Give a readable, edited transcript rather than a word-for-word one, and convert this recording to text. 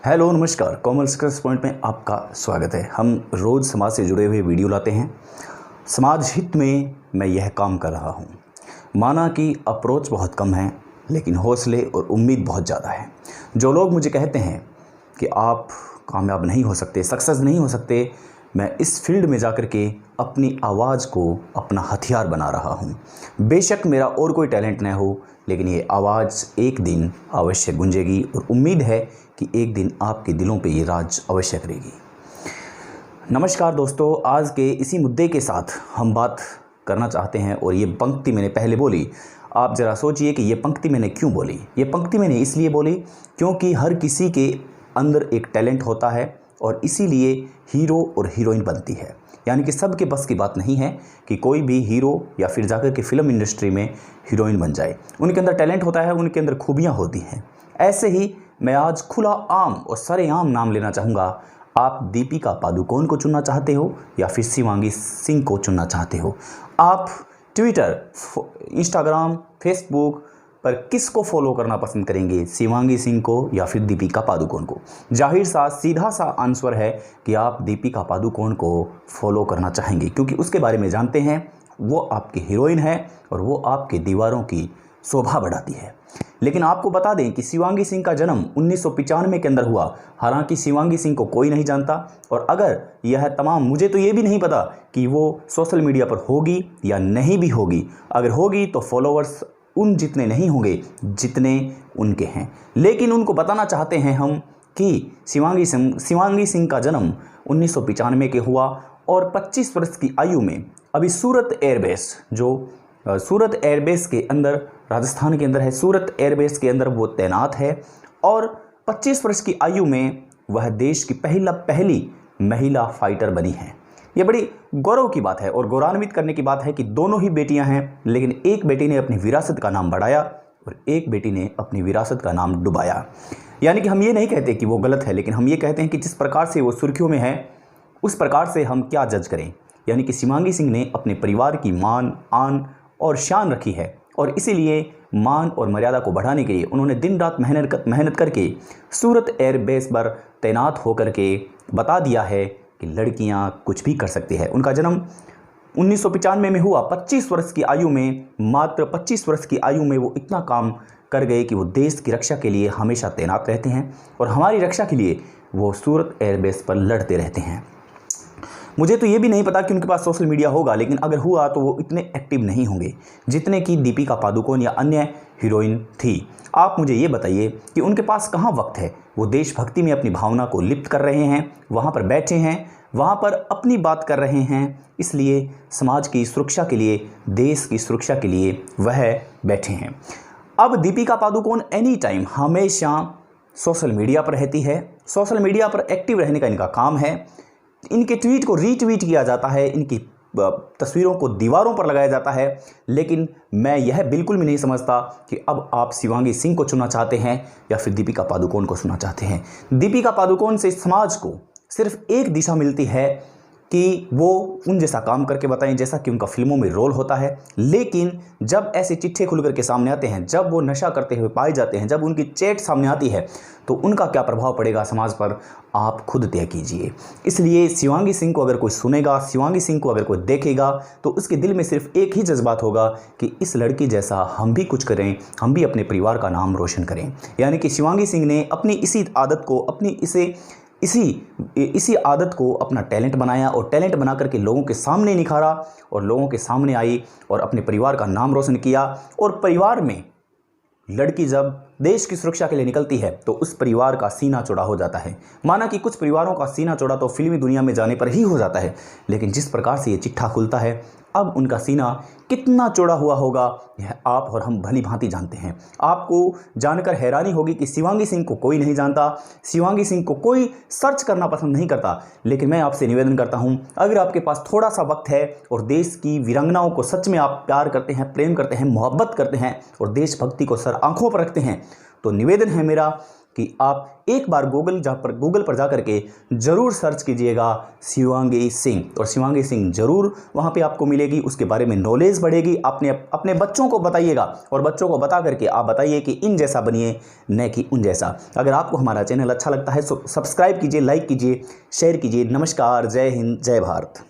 Hello नमस्कार, कोमल success point में आपका स्वागत है। हम रोज़ समाज से जुड़े हुए वीडियो लाते हैं। समाज हित में मैं यह काम कर रहा हूँ। माना कि अप्रोच बहुत कम है, लेकिन हौसले और उम्मीद बहुत ज़्यादा है। जो लोग मुझे कहते हैं कि आप कामयाब नहीं हो सकते, सक्सेस नहीं हो सकते, मैं इस फील्ड में जाकर के अपनी आवाज़ को अपना हथियार बना रहा हूँ। बेशक मेरा और कोई टैलेंट न हो, लेकिन ये आवाज़ एक दिन अवश्य गूंजेगी और उम्मीद है कि एक दिन आपके दिलों पे ये राज अवश्य करेगी। नमस्कार दोस्तों, आज के इसी मुद्दे के साथ हम बात करना चाहते हैं। और ये पंक्ति मैंने पहले बोली, आप ज़रा सोचिए कि ये पंक्ति मैंने क्यों बोली। ये पंक्ति मैंने इसलिए बोली क्योंकि हर किसी के अंदर एक टैलेंट होता है और इसीलिए हीरो और हीरोइन बनती है। यानी कि सबके बस की बात नहीं है कि कोई भी हीरो या फिर जाकर के फिल्म इंडस्ट्री में हीरोइन बन जाए। उनके अंदर टैलेंट होता है, उनके अंदर खूबियाँ होती हैं। ऐसे ही मैं आज खुला आम और सरेआम नाम लेना चाहूँगा। आप दीपिका पादुकोण को चुनना चाहते हो या फिर शिवांगी सिंह को चुनना चाहते हो? आप ट्विटर, इंस्टाग्राम, फेसबुक पर किसको फॉलो करना पसंद करेंगे, शिवांगी सिंह को या फिर दीपिका पादुकोण को? जाहिर सा सीधा सा आंसर है कि आप दीपिका पादुकोण को फॉलो करना चाहेंगे, क्योंकि उसके बारे में जानते हैं वो आपकी हीरोइन है और वो आपके दीवारों की शोभा बढ़ाती है। लेकिन आपको बता दें कि शिवांगी सिंह का जन्म 1995 के अंदर हुआ। हालांकि शिवांगी सिंह को कोई नहीं जानता, और अगर यह तमाम, मुझे तो ये भी नहीं पता कि वो सोशल मीडिया पर होगी या नहीं भी होगी। अगर होगी तो फॉलोअर्स उन जितने नहीं होंगे जितने उनके हैं। लेकिन उनको बताना चाहते हैं हम कि शिवांगी सिंह का जन्म 1995 के हुआ और 25 वर्ष की आयु में अभी सूरत एयरबेस, जो सूरत एयरबेस के अंदर, राजस्थान के अंदर है, सूरत एयरबेस के अंदर वो तैनात है। और 25 वर्ष की आयु में वह देश की पहली महिला फाइटर बनी है। ये बड़ी गौरव की बात है और गौरवान्वित करने की बात है कि दोनों ही बेटियां हैं, लेकिन एक बेटी ने अपनी विरासत का नाम बढ़ाया और एक बेटी ने अपनी विरासत का नाम डुबाया। यानी कि हम ये नहीं कहते कि वो गलत है, लेकिन हम ये कहते हैं कि जिस प्रकार से वो सुर्खियों में है, उस प्रकार से हम क्या जज करें। यानी कि शिवांगी सिंह ने अपने परिवार की मान, आन और शान रखी है, और इसीलिए मान और मर्यादा को बढ़ाने के लिए उन्होंने दिन रात मेहनत करके सूरत एयरबेस पर तैनात होकर के बता दिया है कि लड़कियां कुछ भी कर सकती है। उनका जन्म 1995 में हुआ। 25 वर्ष की आयु में, मात्र 25 वर्ष की आयु में वो इतना काम कर गए कि वो देश की रक्षा के लिए हमेशा तैनात रहते हैं और हमारी रक्षा के लिए वो सूरत एयरबेस पर लड़ते रहते हैं। मुझे तो ये भी नहीं पता कि उनके पास सोशल मीडिया होगा, लेकिन अगर हुआ तो वो इतने एक्टिव नहीं होंगे जितने कि दीपिका पादुकोण या अन्य हीरोइन थी। आप मुझे ये बताइए कि उनके पास कहाँ वक्त है। वो देशभक्ति में अपनी भावना को लिप्त कर रहे हैं, वहाँ पर बैठे हैं, वहाँ पर अपनी बात कर रहे हैं। इसलिए समाज की सुरक्षा के लिए, देश की सुरक्षा के लिए वह बैठे हैं। अब दीपिका पादुकोण एनी टाइम हमेशा सोशल मीडिया पर रहती है। सोशल मीडिया पर एक्टिव रहने का इनका काम है। इनके ट्वीट को रीट्वीट किया जाता है, इनकी तस्वीरों को दीवारों पर लगाया जाता है। लेकिन मैं यह बिल्कुल भी नहीं समझता कि अब आप शिवांगी सिंह को चुनना चाहते हैं या फिर दीपिका पादुकोण को चुनना चाहते हैं। दीपिका पादुकोण से समाज को सिर्फ एक दिशा मिलती है कि वो उन जैसा काम करके बताएं जैसा कि उनका फिल्मों में रोल होता है। लेकिन जब ऐसे चिट्ठे खुल करके सामने आते हैं, जब वो नशा करते हुए पाए जाते हैं, जब उनकी चैट सामने आती है, तो उनका क्या प्रभाव पड़ेगा समाज पर, आप खुद तय कीजिए। इसलिए शिवांगी सिंह को अगर कोई सुनेगा, शिवांगी सिंह को अगर कोई देखेगा, तो उसके दिल में सिर्फ एक ही जज्बात होगा कि इस लड़की जैसा हम भी कुछ करें, हम भी अपने परिवार का नाम रोशन करें। यानी कि शिवांगी सिंह ने अपनी इसी आदत को, इसी आदत को अपना टैलेंट बनाया और टैलेंट बना करके लोगों के सामने निखारा और लोगों के सामने आई और अपने परिवार का नाम रोशन किया। और परिवार में लड़की जब देश की सुरक्षा के लिए निकलती है तो उस परिवार का सीना चौड़ा हो जाता है। माना कि कुछ परिवारों का सीना चौड़ा तो फिल्मी दुनिया में जाने पर ही हो जाता है, लेकिन जिस प्रकार से ये चिट्ठा खुलता है, अब उनका सीना कितना चौड़ा हुआ होगा यह आप और हम भली भांति जानते हैं। आपको जानकर हैरानी होगी कि शिवांगी सिंह को कोई नहीं जानता, शिवांगी सिंह को कोई सर्च करना पसंद नहीं करता। लेकिन मैं आपसे निवेदन करता हूं, अगर आपके पास थोड़ा सा वक्त है और देश की वीरांगनाओं को सच में आप प्यार करते हैं, प्रेम करते हैं, मोहब्बत करते हैं और देशभक्ति को सर आंखों पर रखते हैं, तो निवेदन है मेरा कि आप एक बार गूगल पर जा करके ज़रूर सर्च कीजिएगा शिवांगी सिंह, और शिवांगी सिंह ज़रूर वहाँ पे आपको मिलेगी। उसके बारे में नॉलेज बढ़ेगी। अपने बच्चों को बताइएगा और बच्चों को बता करके आप बताइए कि इन जैसा बनिए, न कि उन जैसा। अगर आपको हमारा चैनल अच्छा लगता है तो सब्सक्राइब कीजिए, लाइक कीजिए, शेयर कीजिए। नमस्कार, जय हिंद, जय भारत।